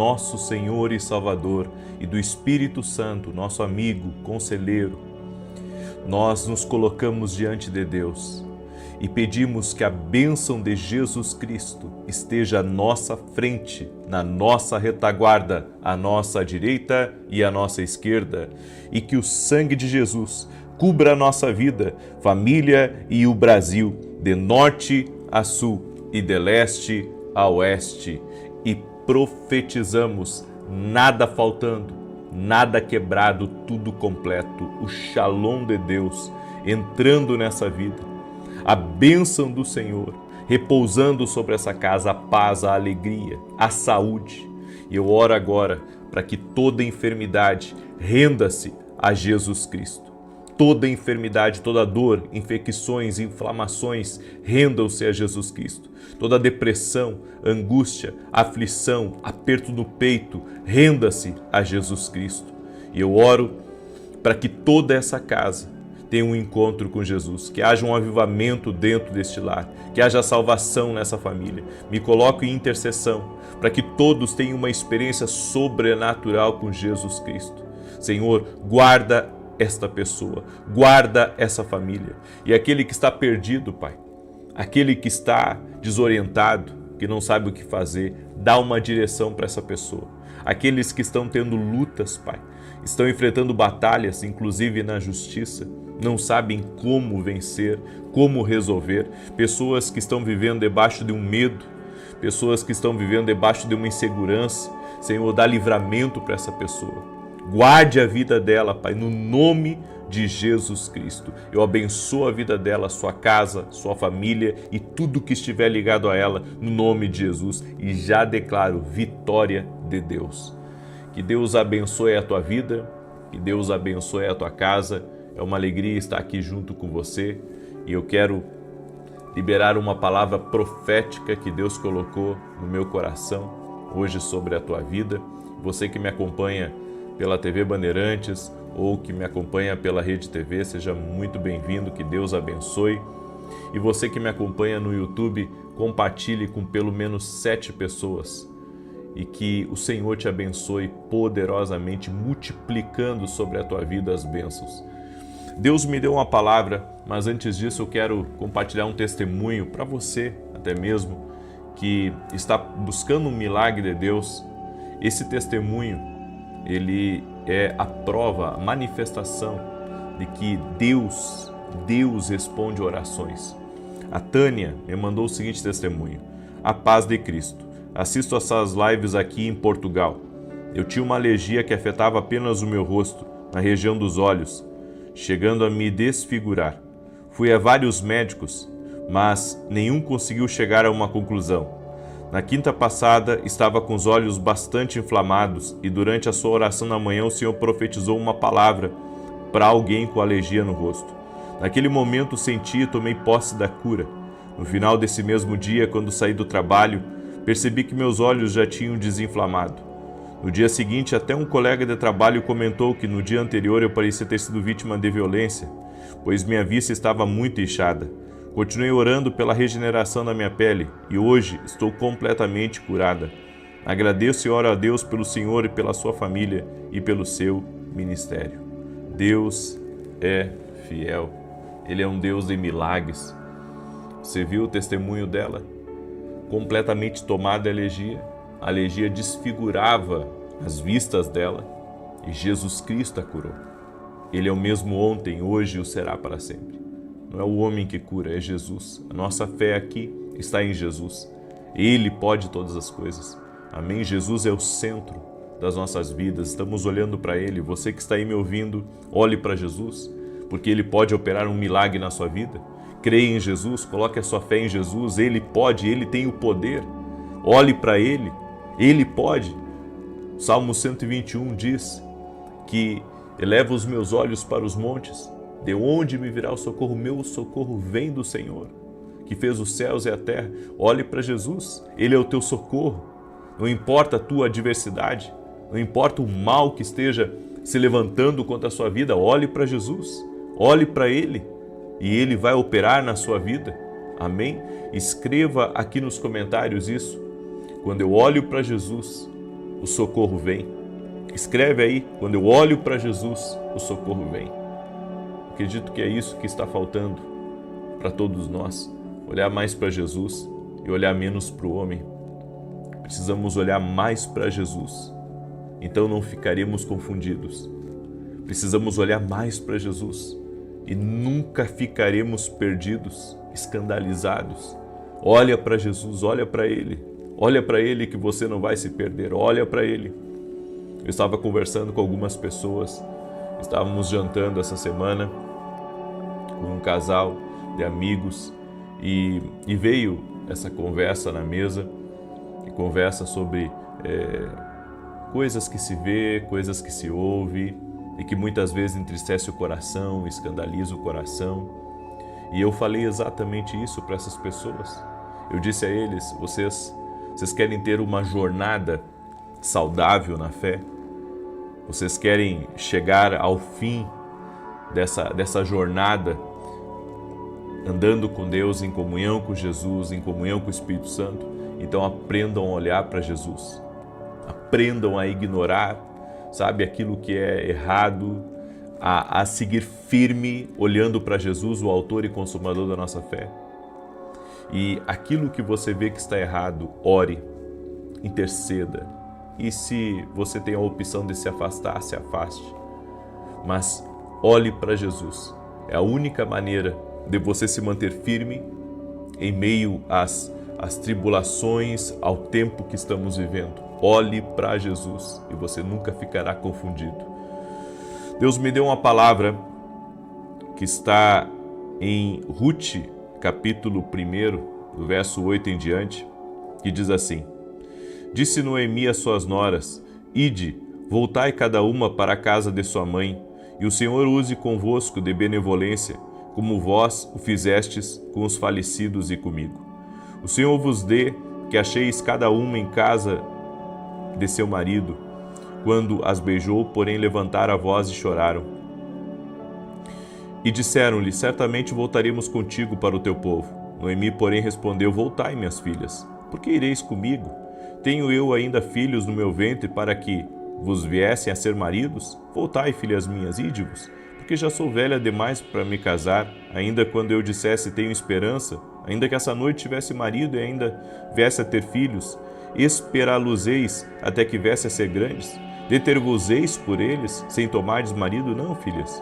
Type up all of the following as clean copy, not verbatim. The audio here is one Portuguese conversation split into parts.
nosso Senhor e Salvador, e do Espírito Santo, nosso amigo, conselheiro, nós nos colocamos diante de Deus e pedimos que a bênção de Jesus Cristo esteja à nossa frente, na nossa retaguarda, à nossa direita e à nossa esquerda, e que o sangue de Jesus cubra a nossa vida, família e o Brasil, de norte a sul e de leste a oeste, e profetizamos nada faltando, nada quebrado, tudo completo, o Shalom de Deus entrando nessa vida, a bênção do Senhor repousando sobre essa casa, a paz, a alegria, a saúde. E eu oro agora para que toda enfermidade renda-se a Jesus Cristo. Toda enfermidade, toda dor, infecções, inflamações, rendam-se a Jesus Cristo. Toda depressão, angústia, aflição, aperto no peito, renda-se a Jesus Cristo. E eu oro para que toda essa casa tenha um encontro com Jesus, que haja um avivamento dentro deste lar, que haja salvação nessa família. Me coloco em intercessão para que todos tenham uma experiência sobrenatural com Jesus Cristo. Senhor, guarda esta pessoa, guarda essa família. E aquele que está perdido, Pai, aquele que está desorientado, que não sabe o que fazer, dá uma direção para essa pessoa. Aqueles que estão tendo lutas, Pai, estão enfrentando batalhas, inclusive na justiça, não sabem como vencer, como resolver. Pessoas que estão vivendo debaixo de um medo, pessoas que estão vivendo debaixo de uma insegurança. Senhor, dá livramento para essa pessoa. Guarde a vida dela, Pai, no nome de Jesus Cristo. Eu abençoo a vida dela, sua casa, sua família e tudo que estiver ligado a ela, no nome de Jesus. E já declaro vitória de Deus. Que Deus abençoe a tua vida, que Deus abençoe a tua casa. É uma alegria estar aqui junto com você e eu quero liberar uma palavra profética que Deus colocou no meu coração hoje sobre a tua vida. Você que me acompanha pela TV Bandeirantes ou que me acompanha pela Rede TV, seja muito bem-vindo, que Deus abençoe. E você que me acompanha no YouTube, compartilhe com pelo menos 7 pessoas e que o Senhor te abençoe poderosamente, multiplicando sobre a tua vida as bênçãos. Deus me deu uma palavra, mas antes disso eu quero compartilhar um testemunho para você, até mesmo, que está buscando um milagre de Deus. Esse testemunho, ele é a prova, a manifestação de que Deus responde orações. A Tânia me mandou o seguinte testemunho: a paz de Cristo. Assisto essas lives aqui em Portugal. Eu tinha uma alergia que afetava apenas o meu rosto, na região dos olhos, chegando a me desfigurar. Fui a vários médicos, mas nenhum conseguiu chegar a uma conclusão. Na quinta passada, estava com os olhos bastante inflamados e durante a sua oração na manhã o Senhor profetizou uma palavra para alguém com alergia no rosto. Naquele momento senti e tomei posse da cura. No final desse mesmo dia, quando saí do trabalho, percebi que meus olhos já tinham desinflamado. No dia seguinte, até um colega de trabalho comentou que no dia anterior eu parecia ter sido vítima de violência, pois minha vista estava muito inchada. Continuei orando pela regeneração da minha pele e hoje estou completamente curada. Agradeço e oro a Deus pelo Senhor e pela sua família e pelo seu ministério. Deus é fiel. Ele é um Deus de milagres. Você viu o testemunho dela? Completamente tomada de alergia. A alergia desfigurava as vistas dela e Jesus Cristo a curou. Ele é o mesmo ontem, hoje e o será para sempre. Não é o homem que cura, é Jesus. A nossa fé aqui está em Jesus. Ele pode todas as coisas. Amém? Jesus é o centro das nossas vidas. Estamos olhando para Ele. Você que está aí me ouvindo, olhe para Jesus, porque Ele pode operar um milagre na sua vida. Creia em Jesus, coloque a sua fé em Jesus. Ele pode, Ele tem o poder. Olhe para Ele. Ele pode. Salmo 121 diz que eleva os meus olhos para os montes, de onde me virá o socorro? Meu socorro vem do Senhor, que fez os céus e a terra. Olhe para Jesus, Ele é o teu socorro. Não importa a tua adversidade, não importa o mal que esteja se levantando contra a sua vida, olhe para Jesus, olhe para Ele e Ele vai operar na sua vida. Amém? Escreva aqui nos comentários isso. Quando eu olho para Jesus, o socorro vem. Escreve aí, quando eu olho para Jesus, o socorro vem. Acredito que é isso que está faltando para todos nós, olhar mais para Jesus e olhar menos para o homem. Precisamos olhar mais para Jesus, então não ficaremos confundidos. Precisamos olhar mais para Jesus e nunca ficaremos perdidos, escandalizados. Olha para Jesus, olha para Ele que você não vai se perder, olha para Ele. Eu estava conversando com algumas pessoas, estávamos jantando essa semana com um casal de amigos e veio essa conversa na mesa, e conversa sobre coisas que se vê, coisas que se ouve e que muitas vezes entristece o coração, escandaliza o coração. E eu falei exatamente isso para essas pessoas. Eu disse a eles, vocês querem ter uma jornada saudável na fé? Vocês querem chegar ao fim dessa jornada andando com Deus, em comunhão com Jesus, em comunhão com o Espírito Santo? Então aprendam a olhar para Jesus. Aprendam a ignorar, sabe, aquilo que é errado, a seguir firme, olhando para Jesus, o autor e consumador da nossa fé. E aquilo que você vê que está errado, ore, interceda. E se você tem a opção de se afastar, se afaste. Mas olhe para Jesus. É a única maneira de você se manter firme em meio às tribulações, ao tempo que estamos vivendo. Olhe para Jesus e você nunca ficará confundido. Deus me deu uma palavra que está em Ruth, capítulo 1, do verso 8 em diante, que diz assim: Disse Noemi às suas noras: Ide, voltai cada uma para a casa de sua mãe, e o Senhor use convosco de benevolência, como vós o fizestes com os falecidos e comigo. O Senhor vos dê que acheis cada uma em casa de seu marido, quando as beijou, porém levantaram a voz e choraram. E disseram-lhe: Certamente voltaremos contigo para o teu povo. Noemi, porém, respondeu: Voltai, minhas filhas, porque ireis comigo? Tenho eu ainda filhos no meu ventre para que vos viessem a ser maridos? Voltai, filhas minhas, ide-vos, porque já sou velha demais para me casar. Ainda quando eu dissesse tenho esperança, ainda que essa noite tivesse marido e ainda viesse a ter filhos, esperá-los-eis até que viesse a ser grandes? Deter-vos-eis por eles, sem tomardes marido? Não, filhas.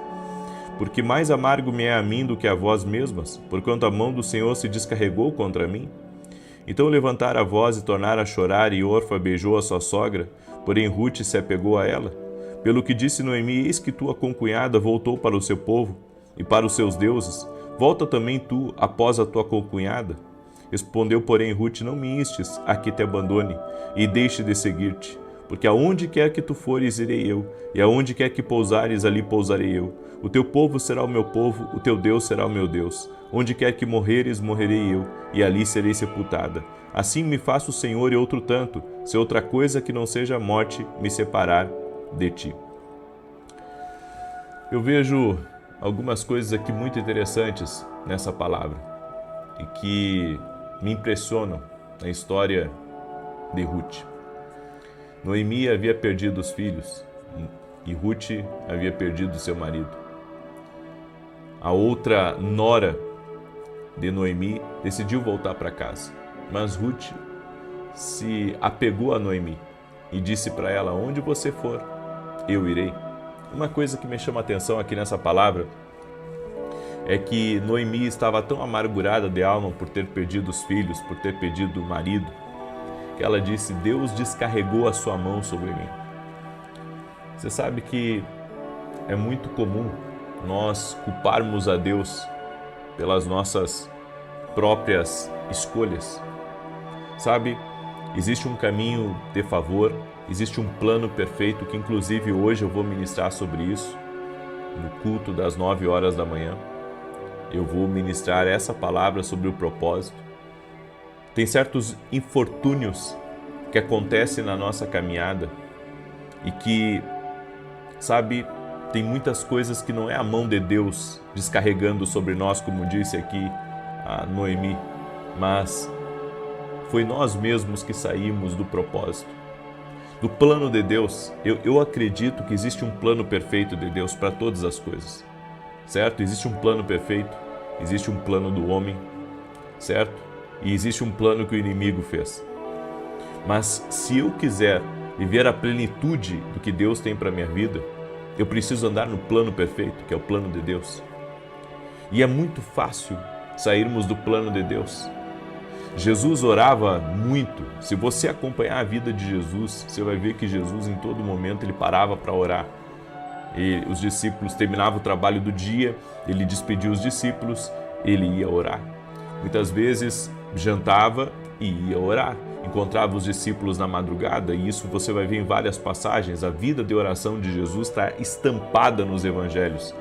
Porque mais amargo me é a mim do que a vós mesmas, porquanto a mão do Senhor se descarregou contra mim. Então levantaram a voz e tornaram a chorar, e Orfa beijou a sua sogra, porém Ruth se apegou a ela. Pelo que disse Noemi: Eis que tua concunhada voltou para o seu povo e para os seus deuses. Volta também tu após a tua concunhada? Respondeu, porém, Ruth: Não me instes a que te abandone e deixe de seguir-te, porque aonde quer que tu fores, irei eu, e aonde quer que pousares, ali pousarei eu. O teu povo será o meu povo, o teu Deus será o meu Deus. Onde quer que morreres, morrerei eu, e ali serei sepultada. Assim me faça o Senhor e outro tanto, se outra coisa que não seja a morte me separar de ti. Eu vejo algumas coisas aqui muito interessantes nessa palavra e que me impressionam na história de Ruth. Noemi havia perdido os filhos e Ruth havia perdido seu marido. A outra nora de Noemi decidiu voltar para casa, mas Ruth se apegou a Noemi e disse para ela: Onde você for, eu irei. Uma coisa que me chama a atenção aqui nessa palavra é que Noemi estava tão amargurada de alma por ter perdido os filhos, por ter perdido o marido, que ela disse: Deus descarregou a sua mão sobre mim. Você sabe que é muito comum nós culparmos a Deus pelas nossas próprias escolhas. Sabe, existe um caminho de favor, existe um plano perfeito, que inclusive hoje eu vou ministrar sobre isso, no culto das 9 horas da manhã. Eu vou ministrar essa palavra sobre o propósito. Tem certos infortúnios que acontecem na nossa caminhada e que, sabe, tem muitas coisas que não é a mão de Deus descarregando sobre nós, como disse aqui a Noemi, mas foi nós mesmos que saímos do propósito. do plano de Deus, eu acredito que existe um plano perfeito de Deus para todas as coisas, certo? Existe um plano perfeito, existe um plano do homem, certo? E existe um plano que o inimigo fez. Mas se eu quiser viver a plenitude do que Deus tem para a minha vida, eu preciso andar no plano perfeito, que é o plano de Deus. E é muito fácil sairmos do plano de Deus. Jesus orava muito. Se você acompanhar a vida de Jesus, você vai ver que Jesus, em todo momento, ele parava para orar. E os discípulos terminavam o trabalho do dia, ele despedia os discípulos, ele ia orar. Muitas vezes jantava e ia orar. Encontrava os discípulos na madrugada, e isso você vai ver em várias passagens. A vida de oração de Jesus está estampada nos evangelhos.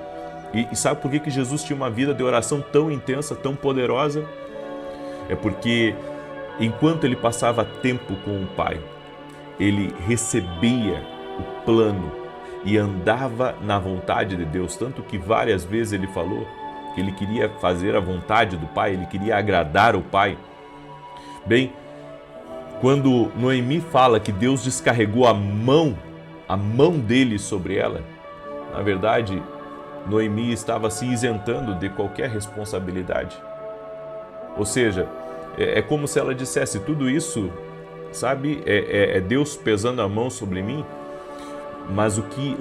E sabe por que Jesus tinha uma vida de oração tão intensa, tão poderosa? É porque enquanto ele passava tempo com o Pai, ele recebia o plano e andava na vontade de Deus. Tanto que várias vezes ele falou que ele queria fazer a vontade do Pai, ele queria agradar o Pai. Bem, quando Noemi fala que Deus descarregou a mão dele sobre ela, na verdade, Noemi estava se isentando de qualquer responsabilidade. Ou seja, é como se ela dissesse, tudo isso, sabe, é Deus pesando a mão sobre mim, mas o que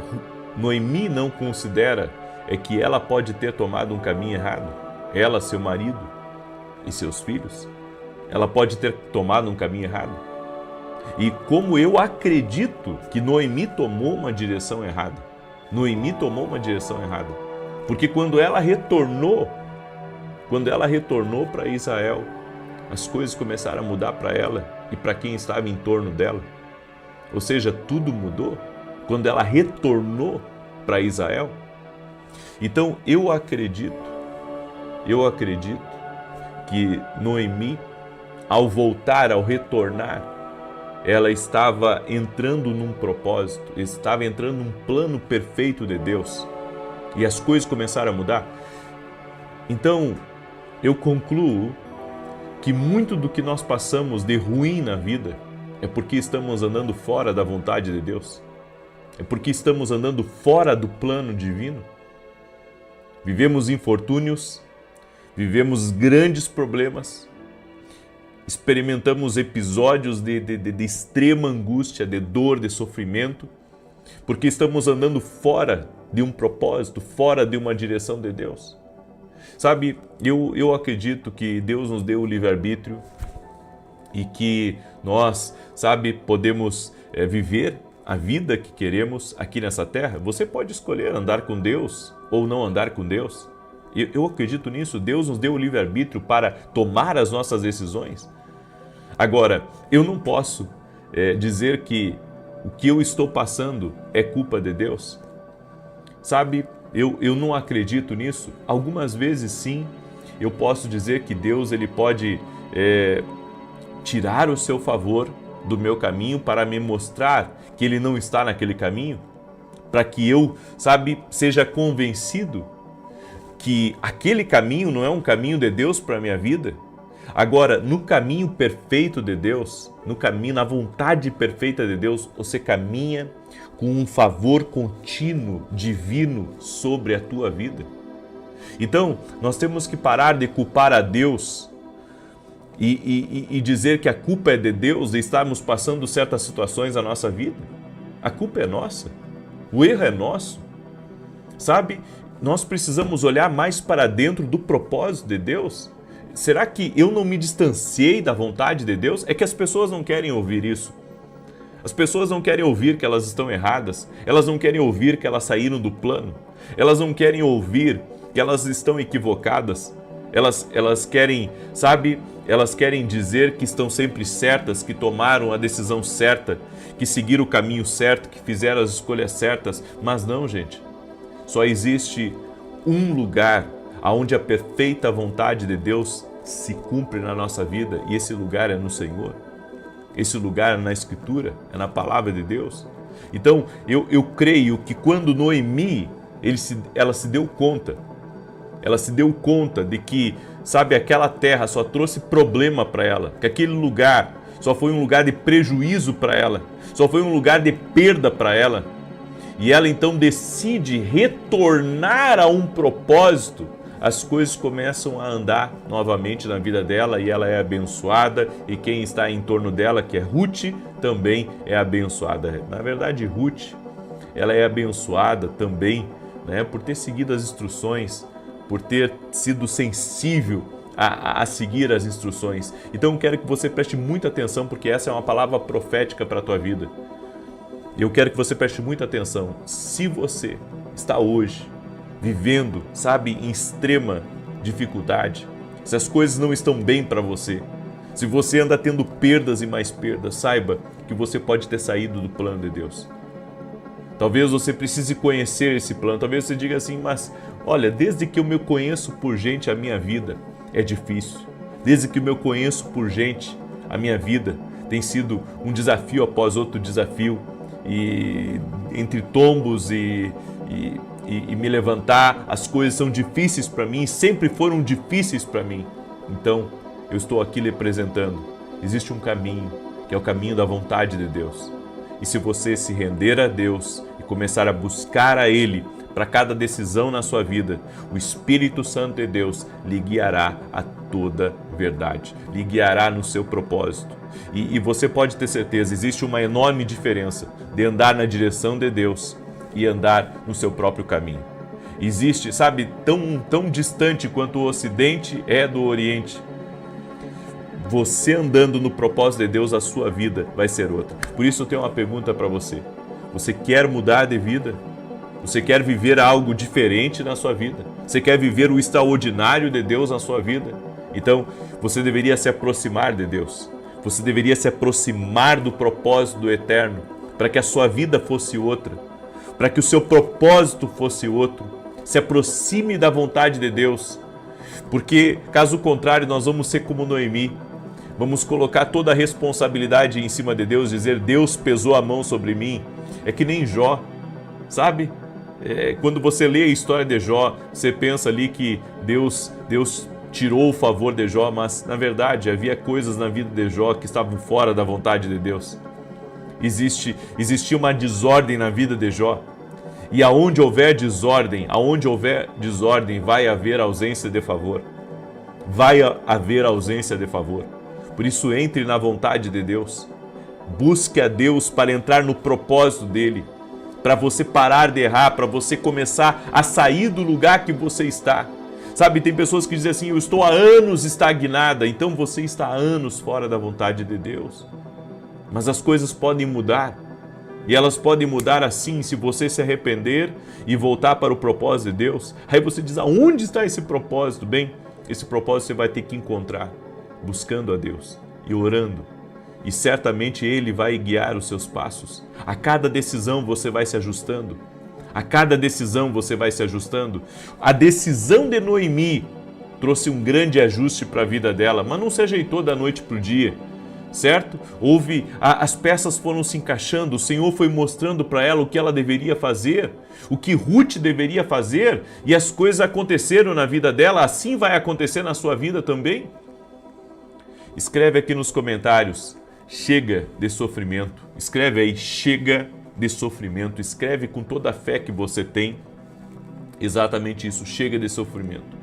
Noemi não considera é que ela pode ter tomado um caminho errado. Ela, seu marido e seus filhos, ela pode ter tomado um caminho errado. E como eu acredito que Noemi tomou uma direção errada. Noemi tomou uma direção errada. Porque quando ela retornou para Israel, as coisas começaram a mudar para ela e para quem estava em torno dela. Ou seja, tudo mudou quando ela retornou para Israel. Então eu acredito que Noemi, ao voltar, ao retornar, ela estava entrando num propósito, estava entrando num plano perfeito de Deus. E as coisas começaram a mudar. Então, eu concluo que muito do que nós passamos de ruim na vida é porque estamos andando fora da vontade de Deus. É porque estamos andando fora do plano divino. Vivemos infortúnios, vivemos grandes problemas, experimentamos episódios de extrema angústia, de dor, de sofrimento, porque estamos andando fora de um propósito, fora de uma direção de Deus. Sabe, eu acredito que Deus nos deu o livre-arbítrio e que nós, sabe, podemos viver a vida que queremos aqui nessa terra. Você pode escolher andar com Deus ou não andar com Deus. Eu acredito nisso. Deus nos deu o livre-arbítrio para tomar as nossas decisões. Agora, eu não posso dizer que o que eu estou passando é culpa de Deus. Sabe, eu não acredito nisso. Algumas vezes sim, eu posso dizer que Deus ele pode tirar o seu favor do meu caminho para me mostrar que Ele não está naquele caminho, para que eu, sabe, seja convencido que aquele caminho não é um caminho de Deus para a minha vida. Agora, no caminho perfeito de Deus, no caminho, na vontade perfeita de Deus, você caminha com um favor contínuo, divino, sobre a tua vida. Então, nós temos que parar de culpar a Deus e dizer que a culpa é de Deus de estarmos passando certas situações na nossa vida. A culpa é nossa, o erro é nosso. Sabe, nós precisamos olhar mais para dentro do propósito de Deus. Será que eu não me distanciei da vontade de Deus? É que as pessoas não querem ouvir isso. As pessoas não querem ouvir que elas estão erradas. Elas não querem ouvir que elas saíram do plano. Elas não querem ouvir que elas estão equivocadas. Elas querem, sabe, elas querem dizer que estão sempre certas, que tomaram a decisão certa, que seguiram o caminho certo, que fizeram as escolhas certas. Mas não, gente. Só existe um lugar onde a perfeita vontade de Deus se cumpre na nossa vida, e esse lugar é no Senhor. Esse lugar é na Escritura, é na Palavra de Deus. Então, eu creio que quando Noemi, ela se deu conta de que, sabe, aquela terra só trouxe problema para ela, que aquele lugar só foi um lugar de prejuízo para ela, só foi um lugar de perda para ela. E ela então decide retornar a um propósito, as coisas começam a andar novamente na vida dela e ela é abençoada, e quem está em torno dela, que é Ruth, também é abençoada. Na verdade, Ruth, ela é abençoada também, né, por ter seguido as instruções, por ter sido sensível a seguir as instruções. Então eu quero que você preste muita atenção, porque essa é uma palavra profética para a tua vida. Eu quero que você preste muita atenção. Se você está hoje vivendo, sabe, em extrema dificuldade, se as coisas não estão bem para você, se você anda tendo perdas e mais perdas, saiba que você pode ter saído do plano de Deus. Talvez você precise conhecer esse plano. Talvez você diga assim, mas olha, desde que eu me conheço por gente, a minha vida é difícil. Desde que eu me conheço por gente, a minha vida tem sido um desafio após outro desafio. E entre tombos e me levantar, as coisas são difíceis para mim, sempre foram difíceis para mim. Então, eu estou aqui lhe apresentando. Existe um caminho, que é o caminho da vontade de Deus. E se você se render a Deus e começar a buscar a Ele para cada decisão na sua vida, o Espírito Santo de Deus lhe guiará a toda verdade, lhe guiará no seu propósito. E você pode ter certeza, existe uma enorme diferença de andar na direção de Deus e andar no seu próprio caminho. Existe, sabe, tão distante quanto o Ocidente é do Oriente. Você andando no propósito de Deus, a sua vida vai ser outra. Por isso eu tenho uma pergunta para você. Você quer mudar de vida? Você quer viver algo diferente na sua vida? Você quer viver o extraordinário de Deus na sua vida? Então, você deveria se aproximar de Deus. Você deveria se aproximar do propósito do Eterno, para que a sua vida fosse outra, para que o seu propósito fosse outro. Se aproxime da vontade de Deus, porque caso contrário nós vamos ser como Noemi. Vamos colocar toda a responsabilidade em cima de Deus, dizer Deus pesou a mão sobre mim. É que nem Jó, sabe? Quando você lê a história de Jó, você pensa ali que Deus tirou o favor de Jó, mas na verdade havia coisas na vida de Jó que estavam fora da vontade de Deus. Existia uma desordem na vida de Jó. E aonde houver desordem, vai haver ausência de favor. Vai haver ausência de favor. Por isso, entre na vontade de Deus. Busque a Deus para entrar no propósito dele, para você parar de errar, para você começar a sair do lugar que você está. Sabe, tem pessoas que dizem assim, eu estou há anos estagnada, então você está há anos fora da vontade de Deus. Mas as coisas podem mudar, e elas podem mudar assim, se você se arrepender e voltar para o propósito de Deus. Aí você diz, aonde está esse propósito? Bem, esse propósito você vai ter que encontrar, buscando a Deus e orando. E certamente Ele vai guiar os seus passos. A cada decisão você vai se ajustando. A cada decisão você vai se ajustando. A decisão de Noemi trouxe um grande ajuste para a vida dela, mas não se ajeitou da noite para o dia, certo? As peças foram se encaixando, o Senhor foi mostrando para ela o que ela deveria fazer, o que Ruth deveria fazer, e as coisas aconteceram na vida dela, assim vai acontecer na sua vida também. Escreve aqui nos comentários, chega de sofrimento. Escreve aí, chega de sofrimento. Escreve com toda a fé que você tem. Exatamente isso, chega de sofrimento.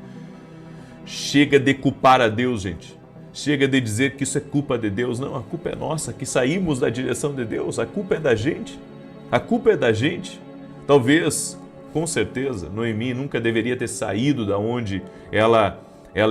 Chega de culpar a Deus, gente. Chega de dizer que isso é culpa de Deus. Não, a culpa é nossa, que saímos da direção de Deus. A culpa é da gente. A culpa é da gente. Talvez, com certeza, Noemi nunca deveria ter saído da onde ela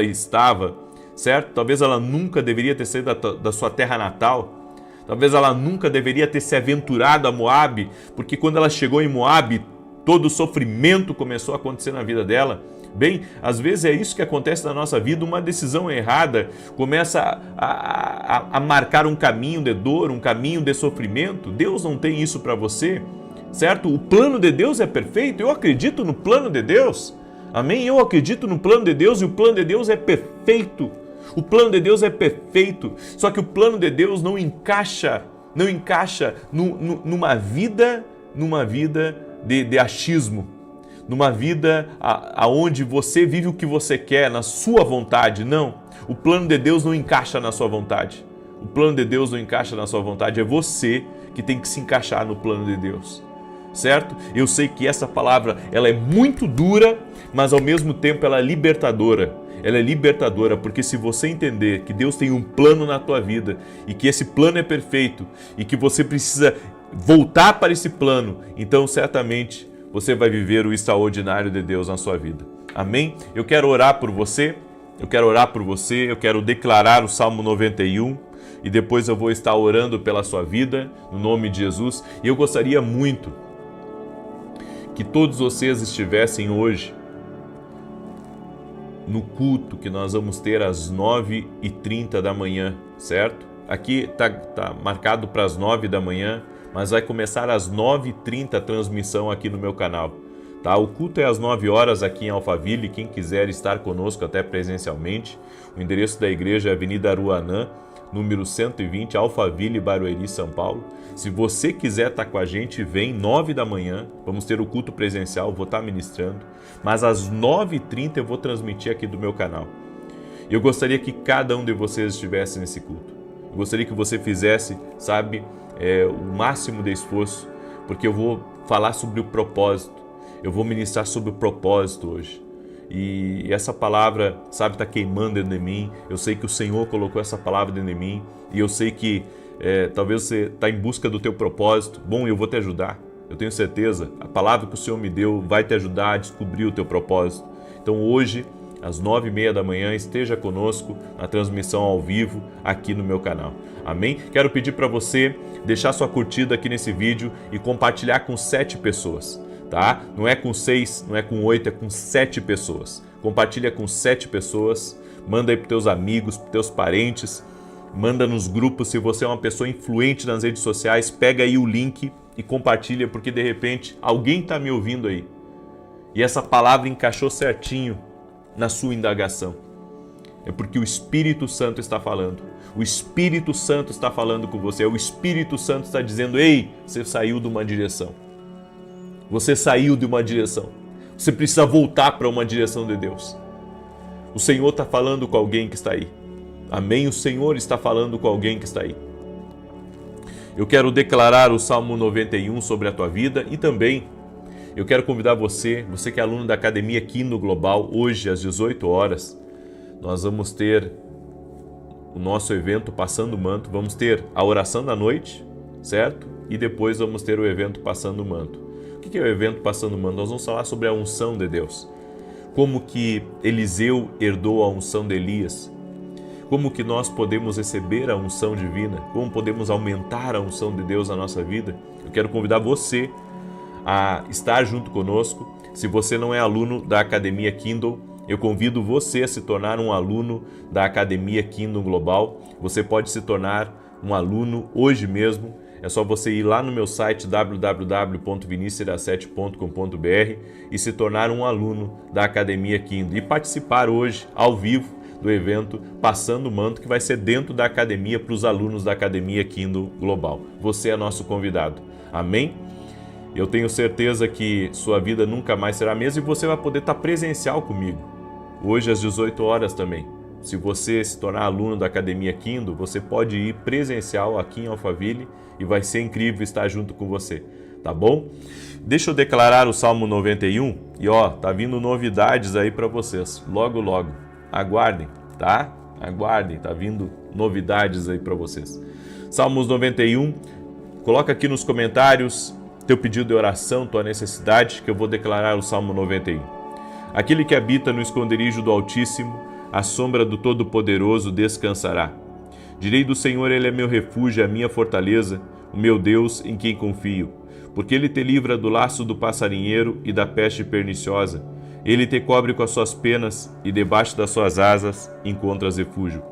estava, certo? Talvez ela nunca deveria ter saído da sua terra natal. Talvez ela nunca deveria ter se aventurado a Moabe, porque quando ela chegou em Moabe, todo o sofrimento começou a acontecer na vida dela. Bem, às vezes é isso que acontece na nossa vida, uma decisão errada começa a marcar um caminho de dor, um caminho de sofrimento. Deus não tem isso para você, certo? O plano de Deus é perfeito, eu acredito no plano de Deus, amém? Eu acredito no plano de Deus e o plano de Deus é perfeito. O plano de Deus é perfeito, só que o plano de Deus não encaixa numa vida de achismo, numa vida aonde você vive o que você quer, na sua vontade. Não, o plano de Deus não encaixa na sua vontade. O plano de Deus não encaixa na sua vontade, é você que tem que se encaixar no plano de Deus, certo? Eu sei que essa palavra ela é muito dura, mas ao mesmo tempo ela é libertadora. Ela é libertadora, porque se você entender que Deus tem um plano na tua vida e que esse plano é perfeito e que você precisa voltar para esse plano, então certamente você vai viver o extraordinário de Deus na sua vida. Amém? Eu quero orar por você, eu quero declarar o Salmo 91 e depois eu vou estar orando pela sua vida, no nome de Jesus. E eu gostaria muito que todos vocês estivessem hoje no culto que nós vamos ter às 9h30 da manhã, certo? Aqui tá marcado para as 9 da manhã, mas vai começar às 9h30 a transmissão aqui no meu canal, tá? O culto é às 9 horas aqui em Alphaville, quem quiser estar conosco até presencialmente. O endereço da igreja é Avenida Aruanã, número 120, Alphaville, Barueri, São Paulo. Se você quiser estar com a gente, vem 9 da manhã, vamos ter o culto presencial, vou estar ministrando, mas às 9h30 eu vou transmitir aqui do meu canal. Eu gostaria que cada um de vocês estivesse nesse culto. Eu gostaria que você fizesse, o máximo de esforço, porque eu vou falar sobre o propósito, eu vou ministrar sobre o propósito hoje. E essa palavra, está queimando dentro de mim. Eu sei que o Senhor colocou essa palavra dentro de mim. E eu sei que talvez você está em busca do teu propósito. Bom, eu vou te ajudar. Eu tenho certeza, a palavra que o Senhor me deu vai te ajudar a descobrir o teu propósito. Então hoje, às 9h30 da manhã, esteja conosco na transmissão ao vivo aqui no meu canal. Amém? Quero pedir para você deixar sua curtida aqui nesse vídeo e compartilhar com 7 pessoas. Tá? Não é com 6, não é com 8, é com 7 pessoas. Compartilha com 7 pessoas, manda aí para teus amigos, para teus parentes, manda nos grupos. Se você é uma pessoa influente nas redes sociais, pega aí o link e compartilha, porque de repente alguém está me ouvindo aí e essa palavra encaixou certinho na sua indagação. É porque o Espírito Santo está falando. O Espírito Santo está falando com você. O Espírito Santo está dizendo: ei, você saiu de uma direção. Você saiu de uma direção. Você precisa voltar para uma direção de Deus. O Senhor está falando com alguém que está aí. Amém? O Senhor está falando com alguém que está aí. Eu quero declarar o Salmo 91 sobre a tua vida e também eu quero convidar você que é aluno da Academia Kingdom Global, hoje às 18 horas, nós vamos ter o nosso evento Passando o Manto. Vamos ter a oração da noite, certo? E depois vamos ter o evento Passando o Manto. O que é o evento Passando o Manto? Nós vamos falar sobre a unção de Deus. Como que Eliseu herdou a unção de Elias. Como que nós podemos receber a unção divina. Como podemos aumentar a unção de Deus na nossa vida. Eu quero convidar você a estar junto conosco. Se você não é aluno da Academia Kingdom, eu convido você a se tornar um aluno da Academia Kingdom Global. Você pode se tornar um aluno hoje mesmo. É só você ir lá no meu site www.vinicius7.com.br e se tornar um aluno da Academia Kingdom e participar hoje, ao vivo, do evento Passando o Manto, que vai ser dentro da academia para os alunos da Academia Kingdom Global. Você é nosso convidado. Amém? Eu tenho certeza que sua vida nunca mais será a mesma e você vai poder estar presencial comigo, hoje às 18 horas também. Se você se tornar aluno da Academia Kingdom, você pode ir presencial aqui em Alphaville e vai ser incrível estar junto com você, tá bom? Deixa eu declarar o Salmo 91 e tá vindo novidades aí para vocês, logo logo. Aguardem, tá? Aguardem, tá vindo novidades aí para vocês. Salmos 91, coloca aqui nos comentários teu pedido de oração, tua necessidade, que eu vou declarar o Salmo 91. Aquele que habita no esconderijo do Altíssimo, à sombra do Todo-Poderoso descansará. Direi do Senhor, Ele é meu refúgio, a minha fortaleza, o meu Deus em quem confio. Porque Ele te livra do laço do passarinheiro e da peste perniciosa. Ele te cobre com as suas penas e debaixo das suas asas encontras refúgio.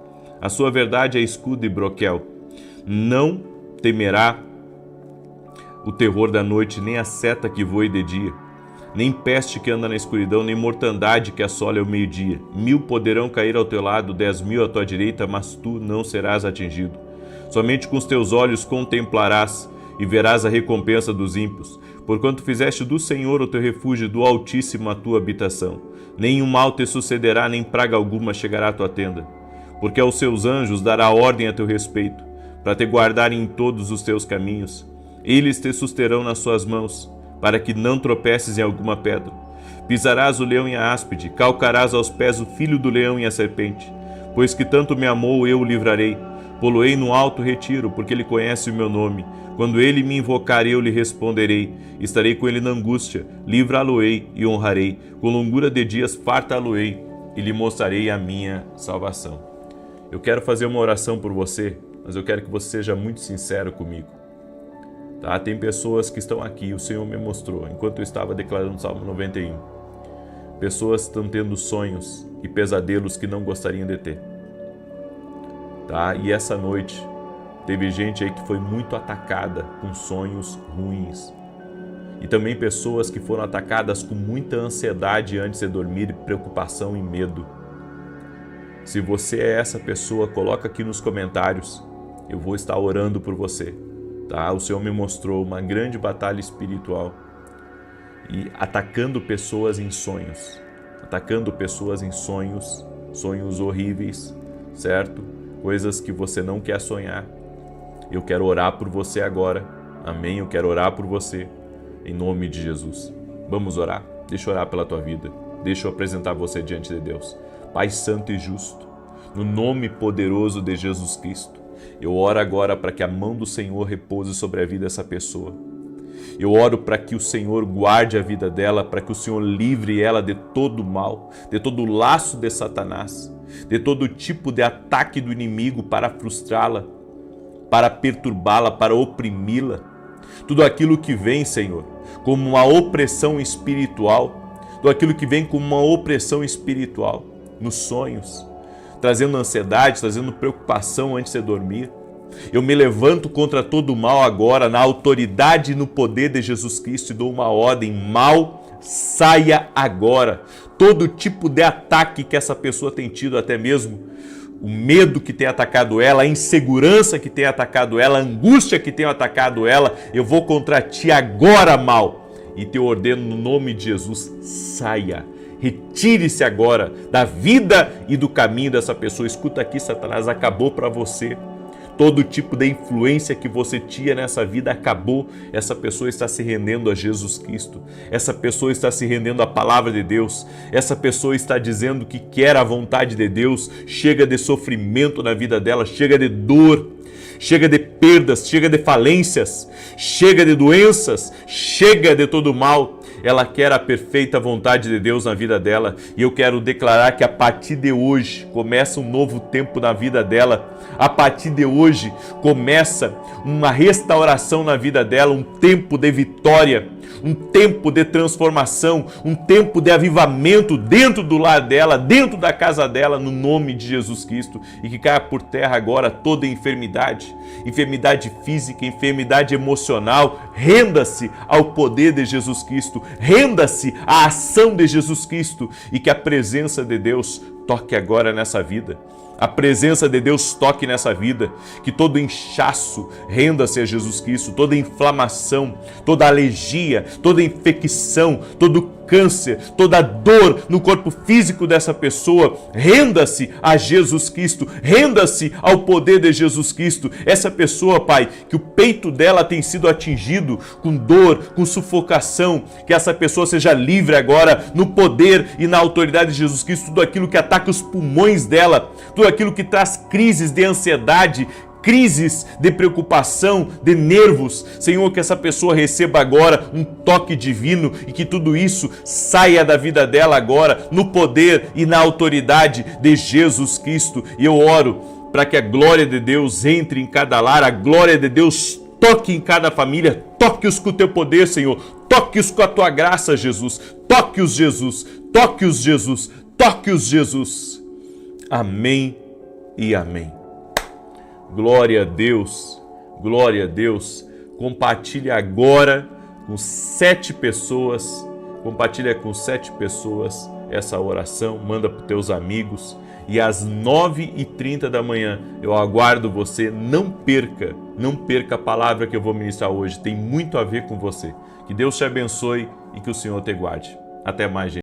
A sua verdade é escudo e broquel. Não temerá o terror da noite, nem a seta que voe de dia, nem peste que anda na escuridão, nem mortandade que assola ao meio-dia. 1000 poderão cair ao teu lado, 10.000 à tua direita, mas tu não serás atingido. Somente com os teus olhos contemplarás e verás a recompensa dos ímpios, porquanto fizeste do Senhor o teu refúgio, do Altíssimo a tua habitação. Nenhum mal te sucederá, nem praga alguma chegará à tua tenda. porque aos seus anjos dará ordem a teu respeito, para te guardarem em todos os teus caminhos. Eles te susterão nas suas mãos, para que não tropeces em alguma pedra. Pisarás o leão e a áspide, calcarás aos pés o filho do leão e a serpente. Pois que tanto me amou, eu o livrarei. Poloei no alto retiro, porque ele conhece o meu nome. Quando ele me invocar, eu lhe responderei. Estarei com ele na angústia, livrá-lo-ei e honrarei. Com longura de dias fartá-lo-ei e lhe mostrarei a minha salvação. Eu quero fazer uma oração por você, mas eu quero que você seja muito sincero comigo. Tá? Tem pessoas que estão aqui, o Senhor me mostrou, enquanto eu estava declarando o Salmo 91. Pessoas estão tendo sonhos e pesadelos que não gostariam de ter. Tá? E essa noite, teve gente aí que foi muito atacada com sonhos ruins. E também pessoas que foram atacadas com muita ansiedade antes de dormir, preocupação e medo. Se você é essa pessoa, coloca aqui nos comentários. Eu vou estar orando por você. Tá? O Senhor me mostrou uma grande batalha espiritual e atacando pessoas em sonhos. Atacando pessoas em sonhos, sonhos horríveis, certo? Coisas que você não quer sonhar. Eu quero orar por você agora. Amém? Eu quero orar por você. Em nome de Jesus. Vamos orar. Deixa eu orar pela tua vida. Deixa eu apresentar você diante de Deus. Pai santo e justo, no nome poderoso de Jesus Cristo, eu oro agora para que a mão do Senhor repouse sobre a vida dessa pessoa. Eu oro para que o Senhor guarde a vida dela, para que o Senhor livre ela de todo mal, de todo laço de Satanás, de todo tipo de ataque do inimigo para frustrá-la, para perturbá-la, para oprimi-la. Tudo aquilo que vem, Senhor, como uma opressão espiritual, tudo aquilo que vem como uma opressão espiritual nos sonhos, trazendo ansiedade, trazendo preocupação antes de dormir. Eu me levanto contra todo o mal agora, na autoridade e no poder de Jesus Cristo, e dou uma ordem: mal, saia agora. Todo tipo de ataque que essa pessoa tem tido, até mesmo o medo que tem atacado ela, a insegurança que tem atacado ela, a angústia que tem atacado ela, eu vou contra ti agora, mal, e te ordeno no nome de Jesus: saia. Retire-se agora da vida e do caminho dessa pessoa. Escuta aqui, Satanás, acabou para você. Todo tipo de influência que você tinha nessa vida acabou. Essa pessoa está se rendendo a Jesus Cristo. Essa pessoa está se rendendo à palavra de Deus. Essa pessoa está dizendo que quer a vontade de Deus. Chega de sofrimento na vida dela, chega de dor, chega de perdas, chega de falências, chega de doenças, chega de todo mal. Ela quer a perfeita vontade de Deus na vida dela, e eu quero declarar que a partir de hoje começa um novo tempo na vida dela. A partir de hoje começa uma restauração na vida dela, um tempo de vitória, um tempo de transformação, um tempo de avivamento dentro do lar dela, dentro da casa dela, no nome de Jesus Cristo. E que caia por terra agora toda enfermidade, enfermidade física, enfermidade emocional. Renda-se ao poder de Jesus Cristo, renda-se à ação de Jesus Cristo, e que a presença de Deus toque agora nessa vida. A presença de Deus toque nessa vida, que todo inchaço renda-se a Jesus Cristo, toda inflamação, toda alergia, toda infecção, todo câncer, toda dor no corpo físico dessa pessoa, renda-se a Jesus Cristo, renda-se ao poder de Jesus Cristo. Essa pessoa, Pai, que o peito dela tem sido atingido com dor, com sufocação, que essa pessoa seja livre agora no poder e na autoridade de Jesus Cristo. Tudo aquilo que ataca os pulmões dela, tudo aquilo que traz crises de ansiedade, crises de preocupação, de nervos, Senhor, que essa pessoa receba agora um toque divino e que tudo isso saia da vida dela agora no poder e na autoridade de Jesus Cristo. E eu oro para que a glória de Deus entre em cada lar, a glória de Deus toque em cada família, toque-os com o teu poder, Senhor, toque-os com a tua graça, Jesus, toque-os, Jesus, toque-os, Jesus, toque-os, Jesus. Amém e amém. Glória a Deus, glória a Deus. Compartilha agora com 7 pessoas, compartilha com 7 pessoas essa oração, manda para os teus amigos, e às 9h30 da manhã eu aguardo você. Não perca a palavra que eu vou ministrar hoje, tem muito a ver com você. Que Deus te abençoe e que o Senhor te guarde. Até mais, gente.